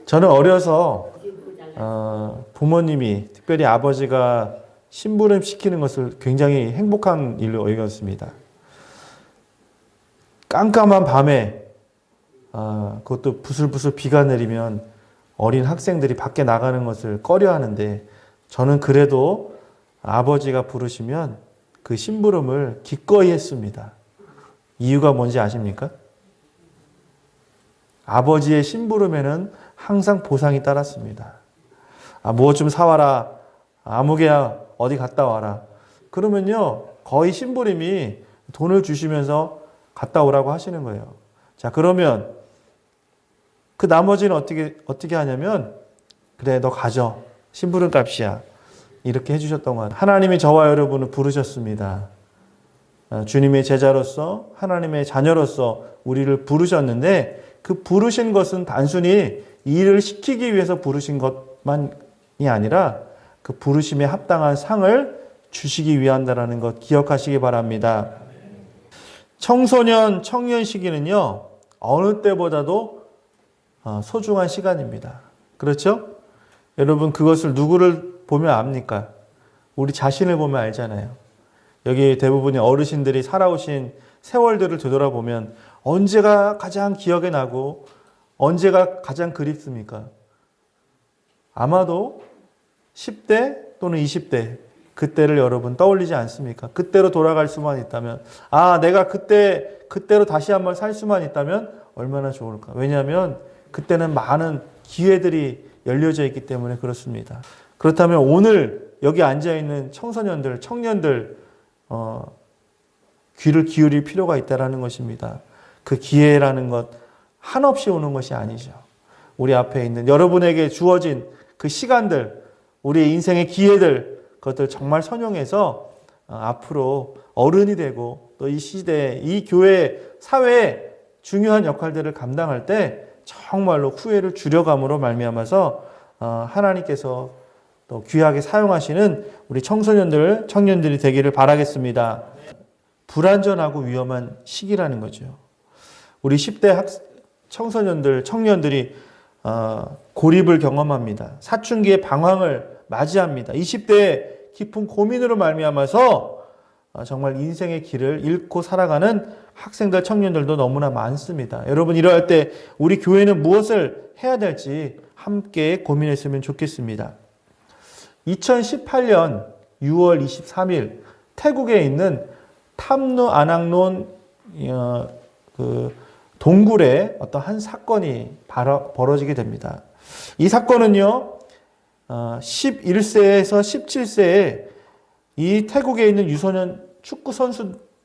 저는 어려서 부모님이, 특별히 아버지가 심부름 시키는 것을 굉장히 행복한 일로 여겼습니다. 깜깜한 밤에 그것도 부슬부슬 비가 내리면 어린 학생들이 밖에 나가는 것을 꺼려 하는데, 저는 그래도 아버지가 부르시면 그 심부름을 기꺼이 했습니다. 이유가 뭔지 아십니까? 아버지의 심부름에는 항상 보상이 따랐습니다. 무엇 좀 사와라. 아무개야 어디 갔다 와라. 그러면요, 거의 심부름이 돈을 주시면서 갔다 오라고 하시는 거예요. 자, 그러면 그 나머지는 어떻게 하냐면, 그래, 너 가져. 심부름 값이야. 이렇게 해주셨던 것 같아요. 하나님이 저와 여러분을 부르셨습니다. 주님의 제자로서, 하나님의 자녀로서 우리를 부르셨는데, 그 부르신 것은 단순히 일을 시키기 위해서 부르신 것만이 아니라 그 부르심에 합당한 상을 주시기 위한다라는 것 기억하시기 바랍니다. 청소년, 청년 시기는요, 어느 때보다도 소중한 시간입니다. 그렇죠? 여러분, 그것을 누구를 보면 압니까? 우리 자신을 보면 알잖아요. 여기 대부분의 어르신들이 살아오신 세월들을 되돌아보면 언제가 가장 기억에 나고 언제가 가장 그립습니까? 아마도 10대 또는 20대, 그때를 여러분 떠올리지 않습니까? 그때로 돌아갈 수만 있다면, 내가 그때로 다시 한번 살 수만 있다면 얼마나 좋을까? 왜냐하면 그때는 많은 기회들이 열려져 있기 때문에 그렇습니다. 그렇다면 오늘 여기 앉아있는 청소년들, 청년들, 귀를 기울일 필요가 있다는 것입니다. 그 기회라는 것 한없이 오는 것이 아니죠. 우리 앞에 있는 여러분에게 주어진 그 시간들, 우리의 인생의 기회들, 그것들 정말 선용해서 앞으로 어른이 되고 또 이 시대, 이 교회, 사회의 중요한 역할들을 감당할 때 정말로 후회를 줄여감으로 말미암아서 하나님께서 또 귀하게 사용하시는 우리 청소년들, 청년들이 되기를 바라겠습니다. 불안전하고 위험한 시기라는 거죠. 우리 10대 청소년들, 청년들이 고립을 경험합니다. 사춘기의 방황을 맞이합니다. 20대의 깊은 고민으로 말미암아서 정말 인생의 길을 잃고 살아가는 학생들, 청년들도 너무나 많습니다. 여러분, 이러할 때 우리 교회는 무엇을 해야 될지 함께 고민했으면 좋겠습니다. 2018년 6월 23일 태국에 있는 탐누 아낙론 그 동굴에 어떤 한 사건이 벌어지게 됩니다. 이 사건은요, 11세에서 17세에 이 태국에 있는 유소년 축구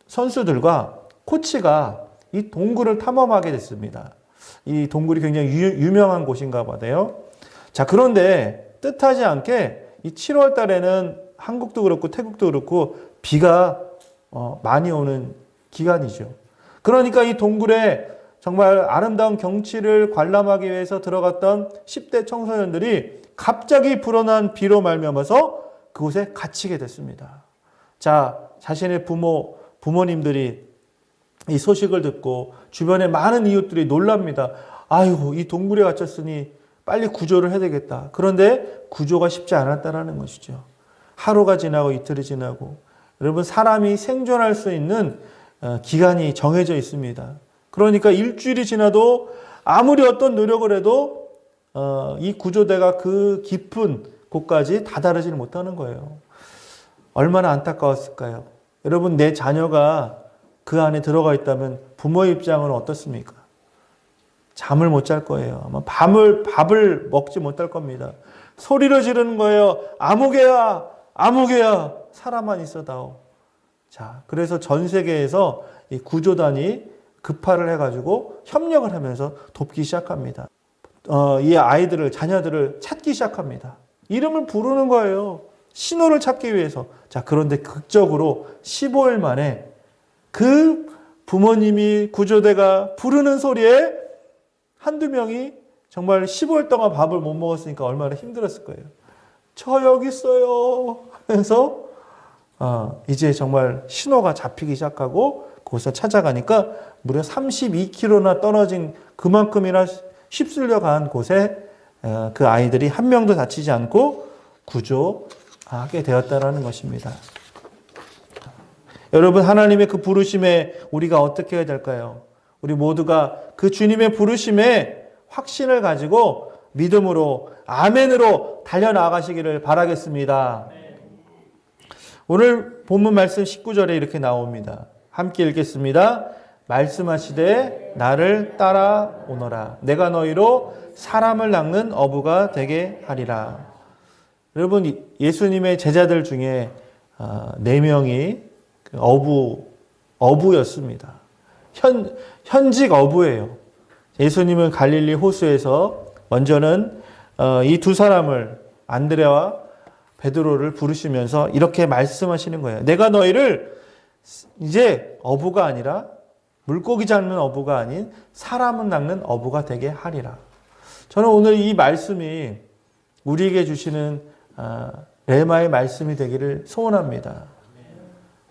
선수들과 코치가 이 동굴을 탐험하게 됐습니다. 이 동굴이 굉장히 유명한 곳인가 봐요. 자, 그런데 뜻하지 않게 이 7월 달에는 한국도 그렇고 태국도 그렇고 비가 많이 오는 기간이죠. 그러니까 이 동굴에 정말 아름다운 경치를 관람하기 위해서 들어갔던 10대 청소년들이 갑자기 불어난 비로 말미암아서 그곳에 갇히게 됐습니다. 자, 자신의 부모님들이 이 소식을 듣고 주변의 많은 이웃들이 놀랍니다. 아이고, 이 동굴에 갇혔으니 빨리 구조를 해야 되겠다. 그런데 구조가 쉽지 않았다는 것이죠. 하루가 지나고 이틀이 지나고, 여러분, 사람이 생존할 수 있는 기간이 정해져 있습니다. 그러니까 일주일이 지나도 아무리 어떤 노력을 해도 이 구조대가 그 깊은 곳까지 다다르지는 못하는 거예요. 얼마나 안타까웠을까요? 여러분, 내 자녀가 그 안에 들어가 있다면 부모의 입장은 어떻습니까? 잠을 못 잘 거예요. 아마 밥을 먹지 못할 겁니다. 소리를 지르는 거예요. 아무개야, 아무개야, 살아만 있어다오. 자, 그래서 전 세계에서 이 구조단이 급파를 해가지고 협력을 하면서 돕기 시작합니다. 이 아이들을, 자녀들을 찾기 시작합니다. 이름을 부르는 거예요. 신호를 찾기 위해서. 자, 그런데 극적으로 15일 만에 그 부모님이, 구조대가 부르는 소리에 한두 명이 정말 15일 동안 밥을 못 먹었으니까 얼마나 힘들었을 거예요. 저 여기 있어요 하면서 이제 정말 신호가 잡히기 시작하고 거기서 찾아가니까 무려 32km나 떨어진, 그만큼이나 휩쓸려 간 곳에 그 아이들이 한 명도 다치지 않고 구조하게 되었다라는 것입니다. 여러분, 하나님의 그 부르심에 우리가 어떻게 해야 될까요? 우리 모두가 그 주님의 부르심에 확신을 가지고 믿음으로 아멘으로 달려나가시기를 바라겠습니다. 오늘 본문 말씀 19절에 이렇게 나옵니다. 함께 읽겠습니다. 말씀하시되 나를 따라오너라. 내가 너희로 사람을 낚는 어부가 되게 하리라. 여러분, 예수님의 제자들 중에 4명이 어부였습니다. 현직 어부예요. 예수님은 갈릴리 호수에서 먼저는 이 두 사람을, 안드레와 베드로를 부르시면서 이렇게 말씀하시는 거예요. 내가 너희를 이제 어부가 아니라, 물고기 잡는 어부가 아닌 사람을 낚는 어부가 되게 하리라. 저는 오늘 이 말씀이 우리에게 주시는 레마의 말씀이 되기를 소원합니다.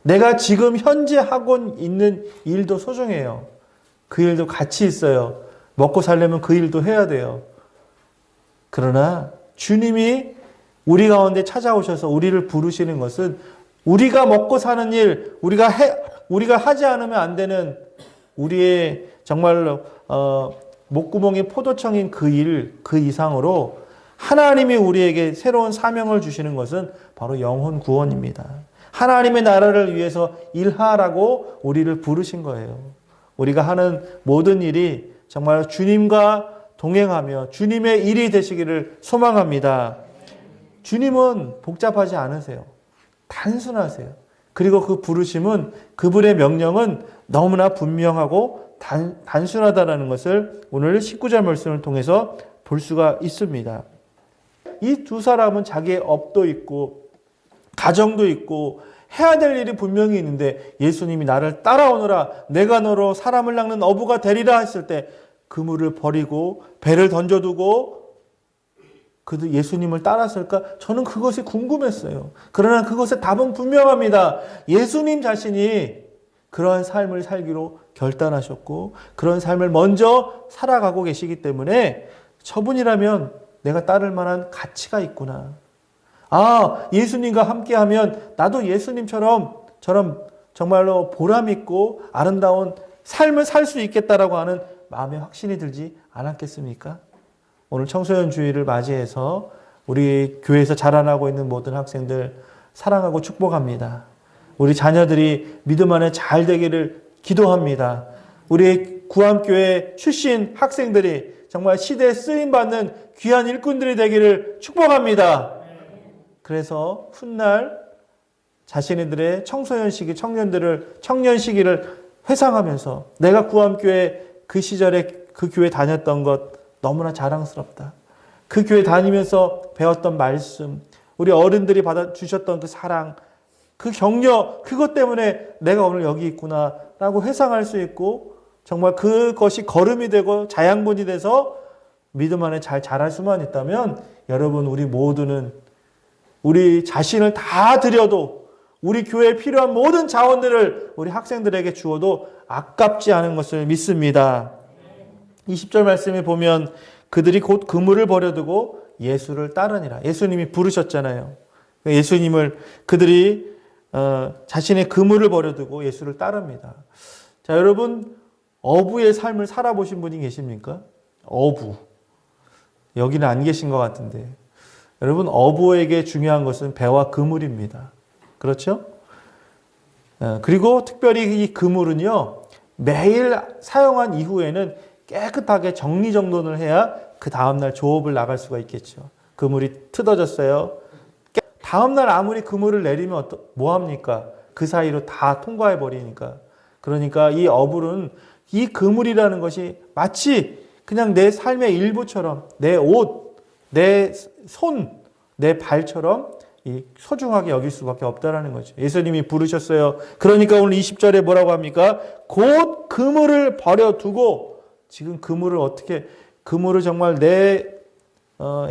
내가 지금 현재 하고 있는 일도 소중해요. 그 일도 가치 있어요. 먹고 살려면 그 일도 해야 돼요. 그러나 주님이 우리 가운데 찾아오셔서 우리를 부르시는 것은 우리가 먹고 사는 일, 우리가 하지 않으면 안 되는 우리의 정말로 목구멍이 포도청인 그 일, 그 이상으로 하나님이 우리에게 새로운 사명을 주시는 것은 바로 영혼 구원입니다. 하나님의 나라를 위해서 일하라고 우리를 부르신 거예요. 우리가 하는 모든 일이 정말 주님과 동행하며 주님의 일이 되시기를 소망합니다. 주님은 복잡하지 않으세요. 단순하세요. 그리고 그 부르심은, 그분의 명령은 너무나 분명하고 단순하다는 것을 오늘 19절 말씀을 통해서 볼 수가 있습니다. 이 두 사람은 자기의 업도 있고 가정도 있고 해야 될 일이 분명히 있는데 예수님이 나를 따라오너라, 내가 너로 사람을 낚는 어부가 되리라 했을 때 그물을 버리고 배를 던져두고 그도 예수님을 따랐을까? 저는 그것이 궁금했어요. 그러나 그것의 답은 분명합니다. 예수님 자신이 그러한 삶을 살기로 결단하셨고 그런 삶을 먼저 살아가고 계시기 때문에 저분이라면 내가 따를 만한 가치가 있구나. 예수님과 함께하면 나도 예수님처럼 정말로 보람 있고 아름다운 삶을 살 수 있겠다라고 하는 마음의 확신이 들지 않았겠습니까? 오늘 청소년 주일을 맞이해서 우리 교회에서 자라나고 있는 모든 학생들 사랑하고 축복합니다. 우리 자녀들이 믿음 안에 잘 되기를 기도합니다. 우리 구암교회 출신 학생들이 정말 시대에 쓰임받는 귀한 일꾼들이 되기를 축복합니다. 그래서 훗날 자신들의 청소년 시기, 청년 시기를 회상하면서 내가 구암교회 그 시절에 그 교회 다녔던 것 너무나 자랑스럽다. 그 교회 다니면서 배웠던 말씀, 우리 어른들이 받아주셨던 그 사랑, 그 격려, 그것 때문에 내가 오늘 여기 있구나 라고 회상할 수 있고 정말 그것이 걸음이 되고 자양분이 돼서 믿음 안에 잘 자랄 수만 있다면 여러분, 우리 모두는 우리 자신을 다 드려도 우리 교회에 필요한 모든 자원들을 우리 학생들에게 주어도 아깝지 않은 것을 믿습니다. 20절 말씀에 보면 그들이 곧 그물을 버려두고 예수를 따르니라. 예수님이 부르셨잖아요. 예수님을 그들이 자신의 그물을 버려두고 예수를 따릅니다. 자, 여러분, 어부의 삶을 살아보신 분이 계십니까? 어부. 여기는 안 계신 것 같은데. 여러분, 어부에게 중요한 것은 배와 그물입니다. 그렇죠? 그리고 특별히 이 그물은요, 매일 사용한 이후에는 깨끗하게 정리정돈을 해야 그 다음날 조업을 나갈 수가 있겠죠. 그물이 뜯어졌어요. 다음날 아무리 그물을 내리면 뭐합니까? 그 사이로 다 통과해 버리니까. 그러니까 이 어불은 이 그물이라는 것이 마치 그냥 내 삶의 일부처럼 내 옷, 내 손, 내 발처럼 소중하게 여길 수밖에 없다라는 거죠. 예수님이 부르셨어요. 그러니까 오늘 20절에 뭐라고 합니까? 곧 그물을 버려두고, 지금 그물을 정말 내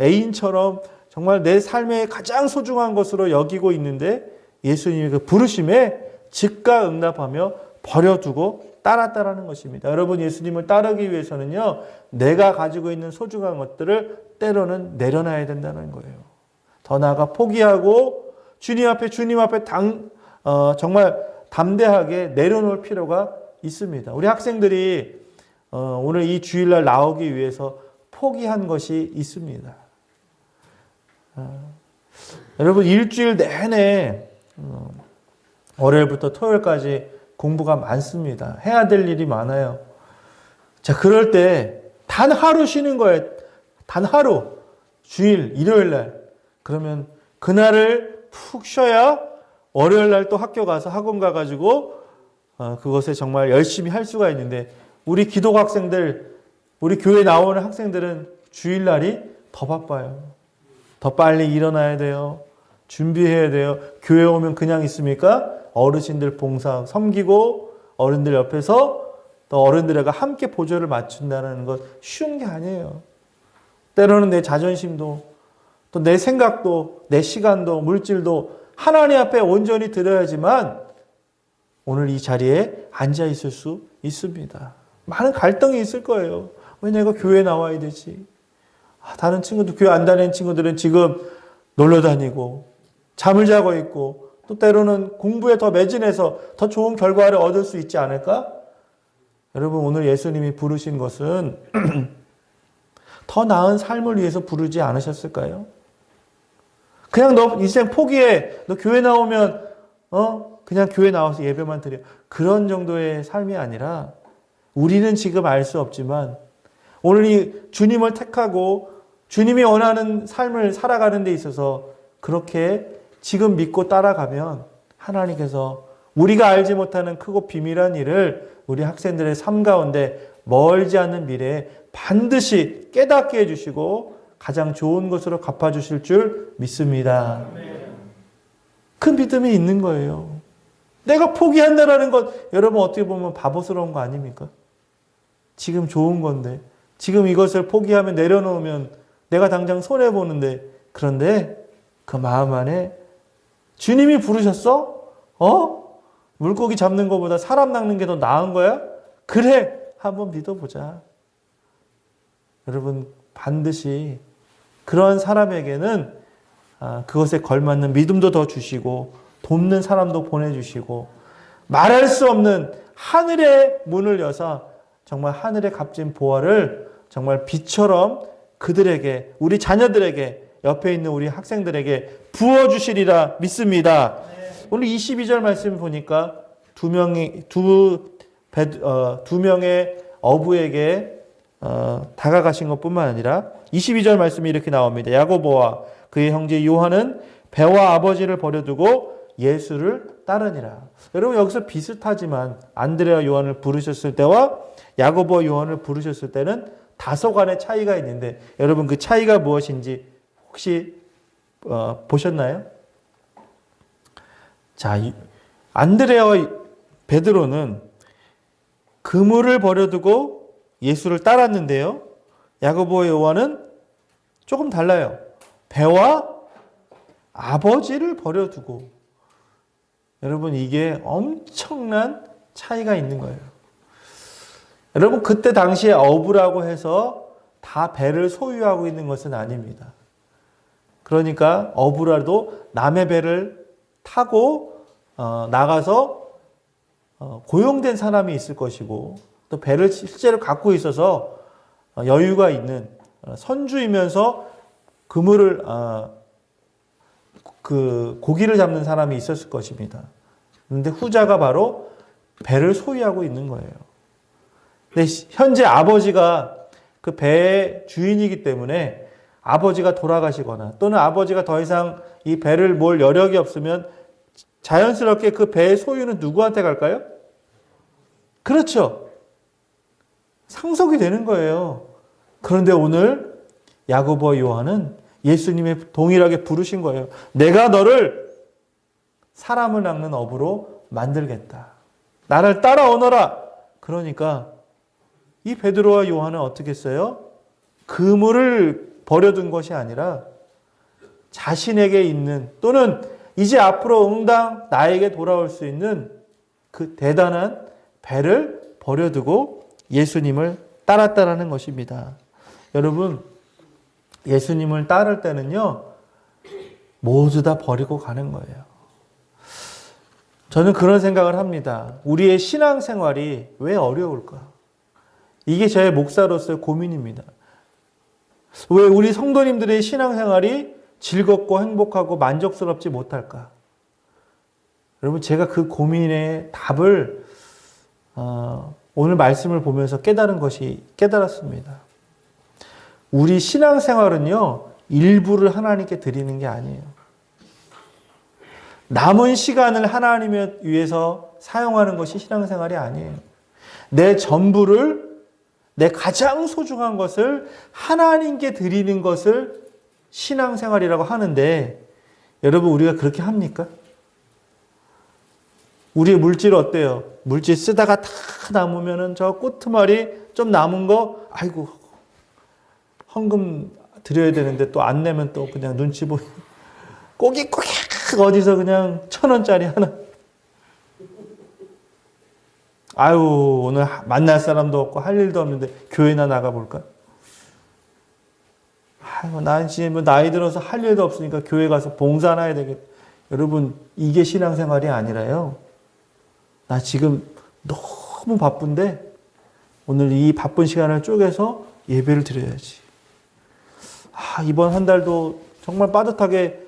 애인처럼 정말 내 삶의 가장 소중한 것으로 여기고 있는데 예수님이 그 부르심에 즉각 응답하며 버려두고 따랐다라는 것입니다. 여러분, 예수님을 따르기 위해서는요, 내가 가지고 있는 소중한 것들을 때로는 내려놔야 된다는 거예요. 더 나아가 포기하고 주님 앞에 정말 담대하게 내려놓을 필요가 있습니다. 우리 학생들이 오늘 이 주일날 나오기 위해서 포기한 것이 있습니다. 여러분, 일주일 내내 월요일부터 토요일까지 공부가 많습니다. 해야 될 일이 많아요. 자, 그럴 때 단 하루 쉬는 거예요. 단 하루. 주일, 일요일 날. 그러면 그날을 푹 쉬어야 월요일 날 또 학교 가서 학원 가가지고 그것에 정말 열심히 할 수가 있는데, 우리 기독 학생들, 우리 교회 나오는 학생들은 주일날이 더 바빠요. 더 빨리 일어나야 돼요. 준비해야 돼요. 교회 오면 그냥 있습니까? 어르신들 봉사 섬기고 어른들 옆에서 또 어른들과 함께 보조를 맞춘다는 것 쉬운 게 아니에요. 때로는 내 자존심도 또 내 생각도 내 시간도 물질도 하나님 앞에 온전히 드려야지만 오늘 이 자리에 앉아 있을 수 있습니다. 많은 갈등이 있을 거예요. 왜 내가 교회 나와야 되지? 다른 친구들, 교회 안 다니는 친구들은 지금 놀러 다니고 잠을 자고 있고 또 때로는 공부에 더 매진해서 더 좋은 결과를 얻을 수 있지 않을까? 여러분, 오늘 예수님이 부르신 것은 더 나은 삶을 위해서 부르지 않으셨을까요? 그냥 너 인생 포기해. 너 교회 나오면 그냥 교회 나와서 예배만 드려. 그런 정도의 삶이 아니라 우리는 지금 알 수 없지만 오늘 이 주님을 택하고 주님이 원하는 삶을 살아가는 데 있어서 그렇게 지금 믿고 따라가면 하나님께서 우리가 알지 못하는 크고 비밀한 일을 우리 학생들의 삶 가운데 멀지 않은 미래에 반드시 깨닫게 해주시고 가장 좋은 것으로 갚아주실 줄 믿습니다. 그 믿음이 있는 거예요. 내가 포기한다라는 것, 여러분 어떻게 보면 바보스러운 거 아닙니까? 지금 좋은 건데, 지금 이것을 포기하면 내려놓으면 내가 당장 손해보는데, 그런데 그 마음 안에 주님이 부르셨어? 물고기 잡는 것보다 사람 낚는 게 더 나은 거야? 그래! 한번 믿어보자. 여러분, 반드시 그런 사람에게는 그것에 걸맞는 믿음도 더 주시고 돕는 사람도 보내주시고 말할 수 없는 하늘의 문을 여서 정말 하늘의 값진 보화를 정말 빛처럼 그들에게, 우리 자녀들에게, 옆에 있는 우리 학생들에게 부어주시리라 믿습니다. 오늘 22절 말씀 보니까 두 명의 어부에게 다가가신 것뿐만 아니라 22절 말씀이 이렇게 나옵니다. 야고보와 그의 형제 요한은 배와 아버지를 버려두고 예수를 따르니라. 여러분, 여기서 비슷하지만 안드레와 요한을 부르셨을 때와 야고보와 요한을 부르셨을 때는 다소간의 차이가 있는데, 여러분 그 차이가 무엇인지 혹시 보셨나요? 자, 안드레와 베드로는 그물을 버려두고 예수를 따랐는데요, 야고보와 요한은 조금 달라요. 배와 아버지를 버려두고. 여러분, 이게 엄청난 차이가 있는 거예요. 여러분, 그때 당시에 어부라고 해서 다 배를 소유하고 있는 것은 아닙니다. 그러니까 어부라도 남의 배를 타고 나가서 고용된 사람이 있을 것이고, 또 배를 실제로 갖고 있어서 여유가 있는 선주이면서 그물을 고기를 잡는 사람이 있었을 것입니다. 그런데 후자가 바로 배를 소유하고 있는 거예요. 근데 현재 아버지가 그 배의 주인이기 때문에 아버지가 돌아가시거나 또는 아버지가 더 이상 이 배를 몰 여력이 없으면 자연스럽게 그 배의 소유는 누구한테 갈까요? 그렇죠. 상속이 되는 거예요. 그런데 오늘 야고보와 요한은 예수님의 동일하게 부르신 거예요. 내가 너를 사람을 낚는 어부로 만들겠다. 나를 따라오너라. 그러니까 이 베드로와 요한은 어떻게 했어요? 그물을 버려둔 것이 아니라 자신에게 있는, 또는 이제 앞으로 응당 나에게 돌아올 수 있는 그 대단한 배를 버려두고 예수님을 따랐다라는 것입니다. 여러분, 예수님을 따를 때는요, 모두 다 버리고 가는 거예요. 저는 그런 생각을 합니다. 우리의 신앙생활이 왜 어려울까? 이게 제 목사로서의 고민입니다. 왜 우리 성도님들의 신앙생활이 즐겁고 행복하고 만족스럽지 못할까? 여러분, 제가 그 고민의 답을 오늘 말씀을 보면서 깨달았습니다. 우리 신앙생활은요, 일부를 하나님께 드리는 게 아니에요. 남은 시간을 하나님을 위해서 사용하는 것이 신앙생활이 아니에요. 내 전부를, 내 가장 소중한 것을 하나님께 드리는 것을 신앙생활이라고 하는데, 여러분, 우리가 그렇게 합니까? 우리의 물질 어때요? 물질 쓰다가 다 남으면은 저 꼬투말이 좀 남은 거, 아이고, 헌금 드려야 되는데 또 안 내면 또 그냥 눈치 보이, 꼬깃꼬깃 어디서 그냥 1,000원짜리 하나. 아유, 오늘 만날 사람도 없고 할 일도 없는데 교회나 나가볼까? 아유, 난 지금 나이 들어서 할 일도 없으니까 교회 가서 봉사나 해야 되겠다. 여러분, 이게 신앙생활이 아니라요. 나 지금 너무 바쁜데 오늘 이 바쁜 시간을 쪼개서 예배를 드려야지. 이번 한 달도 정말 빠듯하게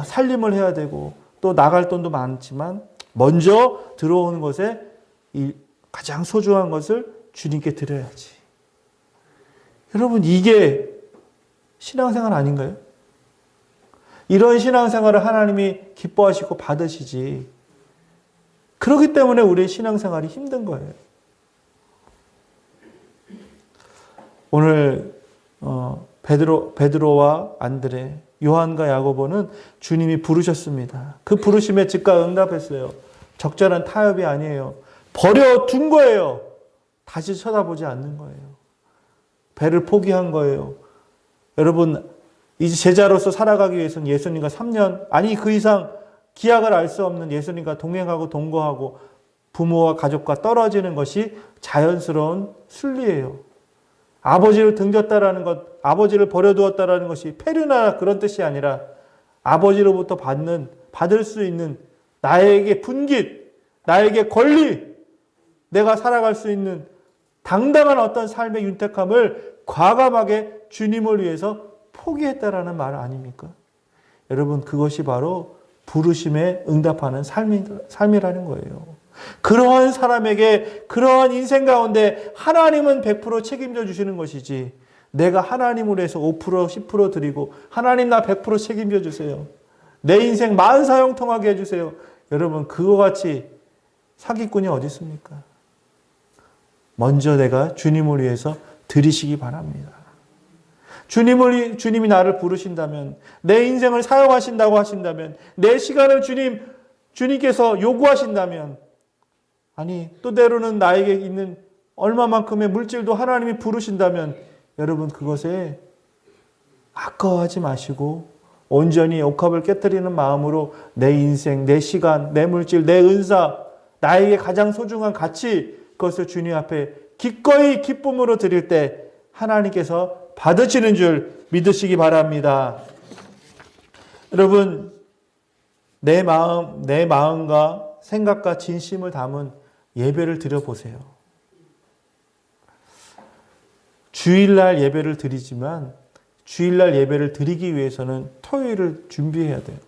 살림을 해야 되고 또 나갈 돈도 많지만 먼저 들어오는 것에 이 가장 소중한 것을 주님께 드려야지. 여러분, 이게 신앙생활 아닌가요? 이런 신앙생활을 하나님이 기뻐하시고 받으시지. 그렇기 때문에 우리의 신앙생활이 힘든 거예요. 오늘 베드로와 안드레, 요한과 야고보는 주님이 부르셨습니다. 그 부르심에 즉각 응답했어요. 적절한 타협이 아니에요. 버려둔 거예요. 다시 쳐다보지 않는 거예요. 배를 포기한 거예요. 여러분, 이제 제자로서 살아가기 위해서는 예수님과 3년, 아니 그 이상 기약을 알 수 없는 예수님과 동행하고 동거하고 부모와 가족과 떨어지는 것이 자연스러운 순리예요. 아버지를 등졌다라는 것, 아버지를 버려두었다라는 것이 폐륜하나 그런 뜻이 아니라 아버지로부터 받을 수 있는 나에게 분깃, 나에게 권리, 내가 살아갈 수 있는 당당한 어떤 삶의 윤택함을 과감하게 주님을 위해서 포기했다라는 말 아닙니까? 여러분, 그것이 바로 부르심에 응답하는 삶이라는 거예요. 그러한 사람에게 그러한 인생 가운데 하나님은 100% 책임져 주시는 것이지, 내가 하나님을 위해서 5%, 10% 드리고 하나님 나 100% 책임져 주세요, 내 인생 만사형통하게 해주세요. 여러분, 그거 같이 사기꾼이 어디 있습니까? 먼저 내가 주님을 위해서 드리시기 바랍니다. 주님이 나를 부르신다면, 내 인생을 사용하신다고 하신다면, 내 시간을 주님께서 요구하신다면, 아니 또 때로는 나에게 있는 얼마만큼의 물질도 하나님이 부르신다면, 여러분, 그것에 아까워하지 마시고 온전히 옥합을 깨뜨리는 마음으로 내 인생, 내 시간, 내 물질, 내 은사, 나에게 가장 소중한 가치, 그것을 주님 앞에 기꺼이 기쁨으로 드릴 때 하나님께서 받으시는 줄 믿으시기 바랍니다. 여러분, 내 마음과 생각과 진심을 담은 예배를 드려보세요. 주일날 예배를 드리지만 주일날 예배를 드리기 위해서는 토요일을 준비해야 돼요.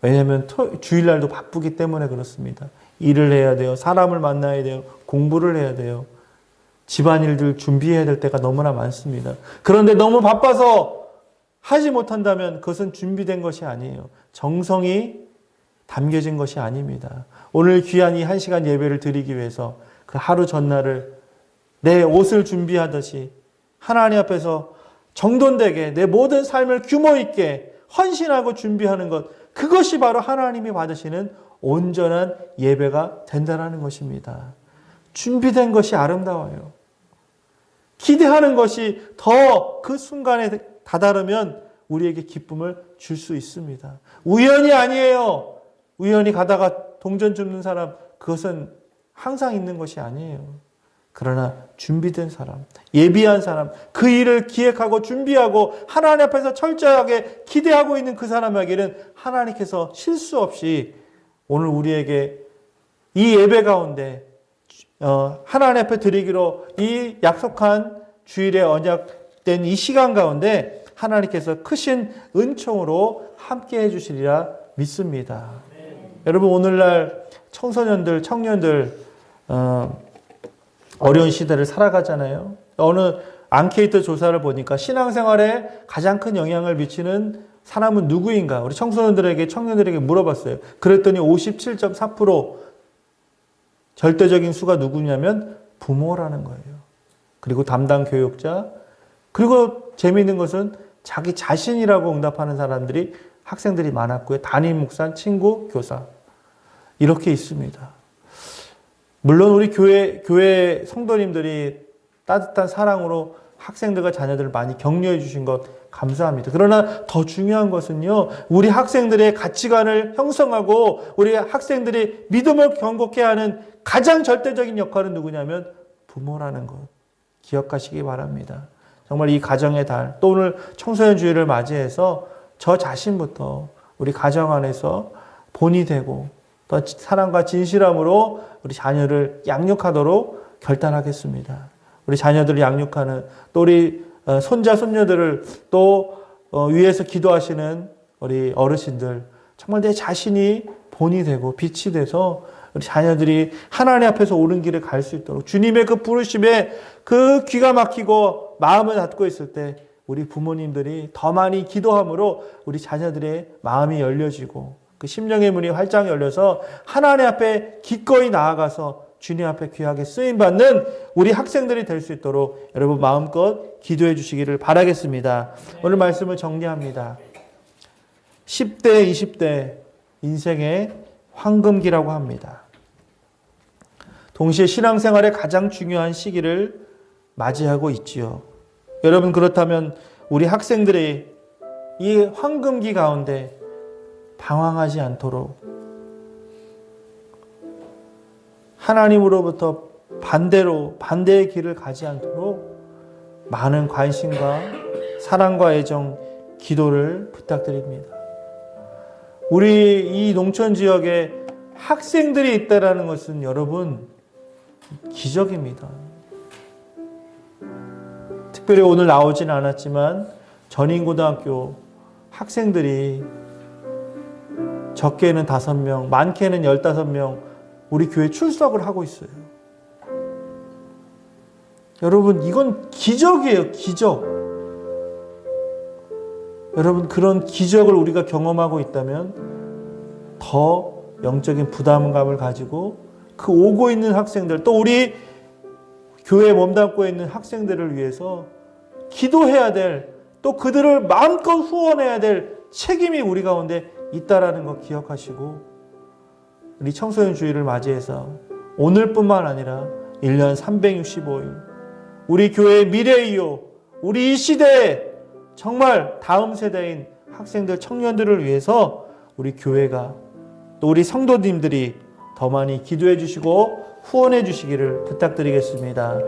왜냐하면 주일날도 바쁘기 때문에 그렇습니다. 일을 해야 돼요. 사람을 만나야 돼요. 공부를 해야 돼요. 집안일들 준비해야 될 때가 너무나 많습니다. 그런데 너무 바빠서 하지 못한다면 그것은 준비된 것이 아니에요. 정성이 담겨진 것이 아닙니다. 오늘 귀한 이 1시간 예배를 드리기 위해서 그 하루 전날을 내 옷을 준비하듯이 하나님 앞에서 정돈되게 내 모든 삶을 규모 있게 헌신하고 준비하는 것, 그것이 바로 하나님이 받으시는 온전한 예배가 된다는 것입니다. 준비된 것이 아름다워요. 기대하는 것이 더 그 순간에 다다르면 우리에게 기쁨을 줄 수 있습니다. 우연이 아니에요. 우연히 가다가 동전 줍는 사람, 그것은 항상 있는 것이 아니에요. 그러나 준비된 사람, 예비한 사람, 그 일을 기획하고 준비하고 하나님 앞에서 철저하게 기대하고 있는 그 사람에게는 하나님께서 실수 없이 오늘 우리에게 이 예배 가운데 하나님 앞에 드리기로 이 약속한 주일에 언약된 이 시간 가운데 하나님께서 크신 은총으로 함께 해주시리라 믿습니다. 여러분, 오늘날 청소년들, 청년들 어려운 시대를 살아가잖아요. 어느 앙케이트 조사를 보니까 신앙생활에 가장 큰 영향을 미치는 사람은 누구인가? 우리 청소년들에게, 청년들에게 물어봤어요. 그랬더니 57.4% 절대적인 수가 누구냐면 부모라는 거예요. 그리고 담당 교육자, 그리고 재미있는 것은 자기 자신이라고 응답하는 사람들이, 학생들이 많았고요. 담임 목사, 친구, 교사. 이렇게 있습니다. 물론 우리 교회 성도님들이 따뜻한 사랑으로 학생들과 자녀들을 많이 격려해 주신 것 감사합니다. 그러나 더 중요한 것은요, 우리 학생들의 가치관을 형성하고 우리 학생들이 믿음을 경고케 하는 가장 절대적인 역할은 누구냐면 부모라는 것 기억하시기 바랍니다. 정말 이 가정의 달, 또 오늘 청소년 주일을 맞이해서 저 자신부터 우리 가정 안에서 본이 되고 더 사랑과 진실함으로 우리 자녀를 양육하도록 결단하겠습니다. 우리 자녀들을 양육하는, 또 우리 손자, 손녀들을 또 위에서 기도하시는 우리 어르신들, 정말 내 자신이 본이 되고 빛이 돼서 우리 자녀들이 하나님 앞에서 옳은 길을 갈 수 있도록 주님의 그 부르심에 그 귀가 막히고 마음을 닫고 있을 때 우리 부모님들이 더 많이 기도함으로 우리 자녀들의 마음이 열려지고 그 심령의 문이 활짝 열려서 하나님 앞에 기꺼이 나아가서 주님 앞에 귀하게 쓰임받는 우리 학생들이 될 수 있도록 여러분 마음껏 기도해 주시기를 바라겠습니다. 오늘 말씀을 정리합니다. 10대, 20대 인생의 황금기라고 합니다. 동시에 신앙생활의 가장 중요한 시기를 맞이하고 있지요. 여러분, 그렇다면 우리 학생들이 이 황금기 가운데 방황하지 않도록 하나님으로부터 반대의 길을 가지 않도록 많은 관심과 사랑과 애정, 기도를 부탁드립니다. 우리 이 농촌 지역에 학생들이 있다라는 것은 여러분 기적입니다. 특별히 오늘 나오진 않았지만 전인고등학교 학생들이 적게는 5명, 많게는 15명 우리 교회 출석을 하고 있어요. 여러분, 이건 기적이에요, 기적. 여러분, 그런 기적을 우리가 경험하고 있다면 더 영적인 부담감을 가지고 그 오고 있는 학생들, 또 우리 교회에 몸담고 있는 학생들을 위해서 기도해야 될, 또 그들을 마음껏 후원해야 될 책임이 우리 가운데 있다라는 거 기억하시고 우리 청소년 주일을 맞이해서 오늘뿐만 아니라 1년 365일 우리 교회의 미래이요, 우리 이 시대에 정말 다음 세대인 학생들, 청년들을 위해서 우리 교회가, 또 우리 성도님들이 더 많이 기도해 주시고 후원해 주시기를 부탁드리겠습니다.